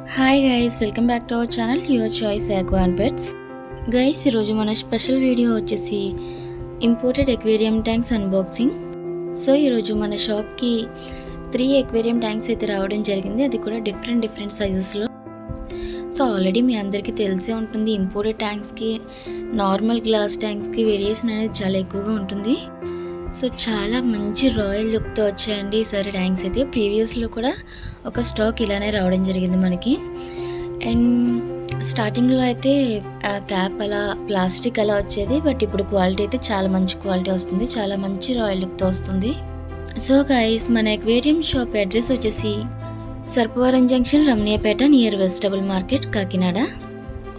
Hi guys, welcome back to our channel your choice aqua and pets. Guys, ఈరోజు మన special video వచ్చేసి imported aquarium tanks unboxing. So ఈరోజు మన షాప్కి 3 aquarium tanks అయితే రావడం జరిగింది, అది కూడా డిఫరెంట్ సైజెస్లో. సో ఆల్రెడీ మీ అందరికీ తెలిసే ఉంటుంది, ఇంపోర్టెడ్ ట్యాంక్స్కి నార్మల్ గ్లాస్ ట్యాంక్స్కి వేరియేషన్ అనేది చాలా ఎక్కువగా ఉంటుంది. సో చాలా మంచి రాయల్ లుక్తో వచ్చాయండి ఈసారి ట్యాంక్స్ అయితే. ప్రీవియస్లో కూడా ఒక స్టాక్ ఇలానే రావడం జరిగింది మనకి. అండ్ స్టార్టింగ్లో అయితే క్యాప్ అలా ప్లాస్టిక్ అలా వచ్చేది, బట్ ఇప్పుడు క్వాలిటీ అయితే చాలా మంచి క్వాలిటీ వస్తుంది, చాలా మంచి రాయల్ లుక్తో వస్తుంది. సో గైస్, మన ఎక్వేరియం షాప్ అడ్రస్ వచ్చేసి Sarpavaram junction, Ramanayyapeta, near vegetable market, Kakinada.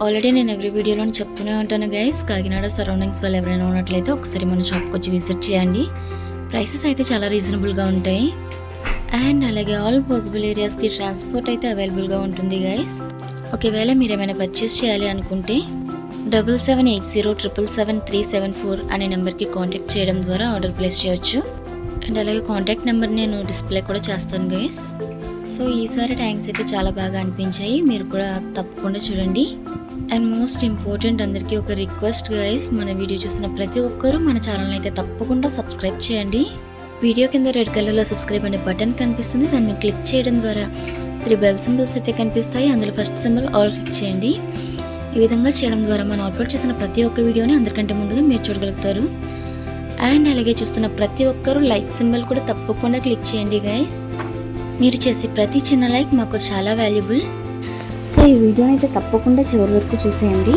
Already నేను ఎవ్రీ వీడియోలో చెప్తూనే ఉంటాను గైస్, కాకినాడ సరౌండింగ్స్ వాళ్ళు ఎవరైనా ఉన్నట్లయితే ఒకసారి మన షాప్కి వచ్చి విజిట్ చేయండి. ప్రైసెస్ అయితే చాలా రీజనబుల్గా ఉంటాయి. అండ్ అలాగే ఆల్ పాసిబుల్ ఏరియాస్కి ట్రాన్స్పోర్ట్ అయితే అవైలబుల్గా ఉంటుంది గైస్. ఒకవేళ మీరు ఏమైనా పర్చేస్ చేయాలి అనుకుంటే 7780777374 అనే నెంబర్కి కాంటాక్ట్ చేయడం ద్వారా ఆర్డర్ ప్లేస్ చేయొచ్చు. అండ్ అలాగే కాంటాక్ట్ నెంబర్ నేను డిస్ప్లే కూడా చేస్తాను గైస్. సో ఈసారి ట్యాంక్స్ అయితే చాలా బాగా అనిపించాయి, మీరు కూడా తప్పకుండా చూడండి. అండ్ మోస్ట్ ఇంపార్టెంట్, అందరికీ ఒక రిక్వెస్ట్ గైస్, మన వీడియో చూసిన ప్రతి ఒక్కరూ మన ఛానల్ని అయితే తప్పకుండా సబ్స్క్రైబ్ చేయండి. వీడియో కింద రెడ్ కలర్లో సబ్స్క్రైబ్ అనే బటన్ కనిపిస్తుంది, దాన్ని క్లిక్ చేయడం ద్వారా 3 బెల్ సింబల్స్ అయితే కనిపిస్తాయి. అందులో ఫస్ట్ సింబల్ ఆల్ క్లిక్ చేయండి. ఈ విధంగా చేయడం ద్వారా మనం అప్లోడ్ చేసిన ప్రతి ఒక్క వీడియోని అందరికంటే ముందుగా మీరు చూడగలుగుతారు. అండ్ అలాగే చూస్తున్న ప్రతి ఒక్కరూ లైక్ సింబల్ కూడా తప్పకుండా క్లిక్ చేయండి గైస్. మీరు చేసే ప్రతి చిన్న లైక్ మాకు చాలా వాల్యుబుల్. సో ఈ వీడియోని అయితే తప్పకుండా చివరి వరకు చూసేయండి.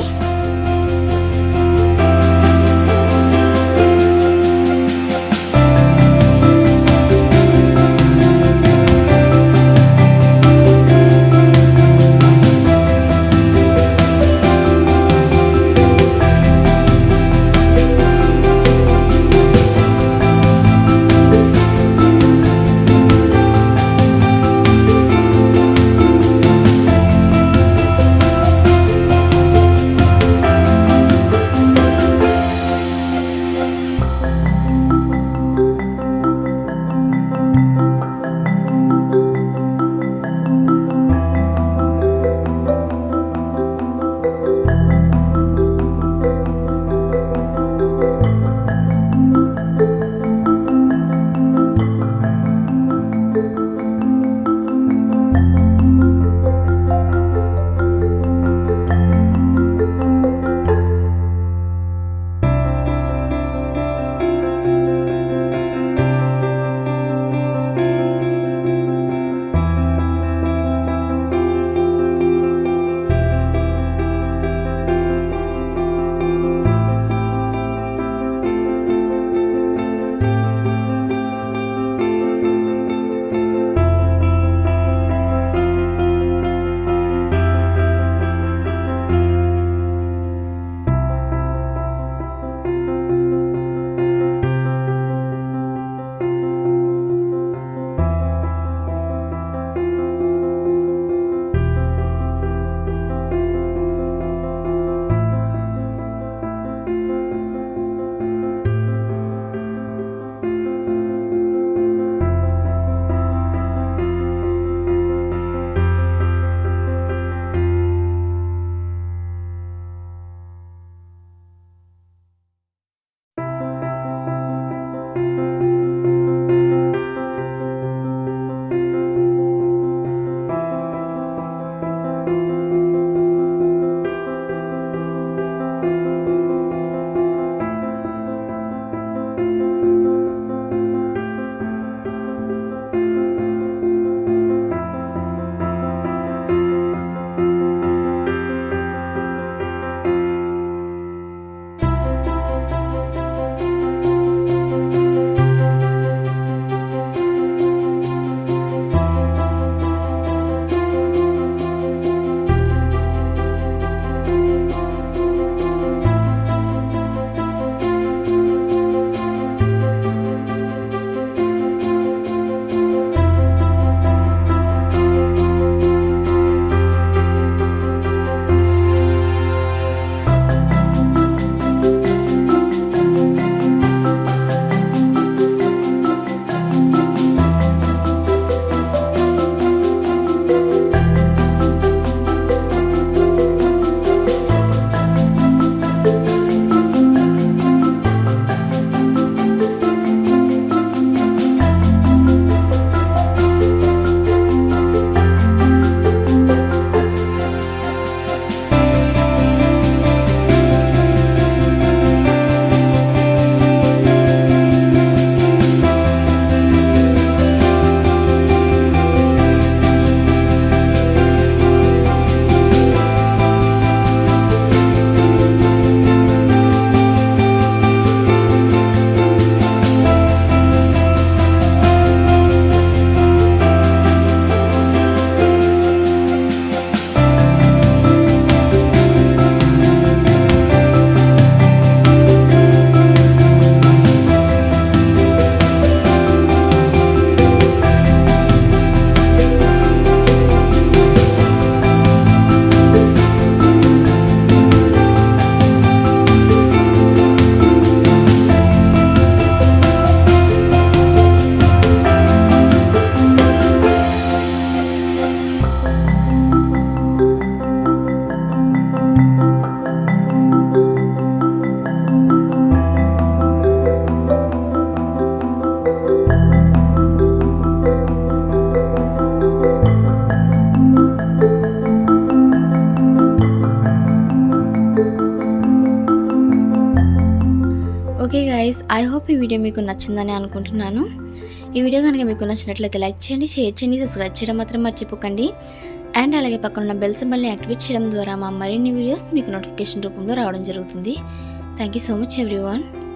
హోప్ ఈ వీడియో మీకు నచ్చిందని అనుకుంటున్నాను. ఈ వీడియో కనుక మీకు నచ్చినట్లయితే లైక్ చేయండి, షేర్ చేయండి, సబ్స్క్రైబ్ చేయడం మాత్రం మర్చిపోకండి. అండ్ అలాగే పక్కన ఉన్న బెల్ సింబల్ని యాక్టివేట్ చేయడం ద్వారా మా మరిన్ని వీడియోస్ మీకు నోటిఫికేషన్ రూపంలో రావడం జరుగుతుంది. Thank you so much everyone.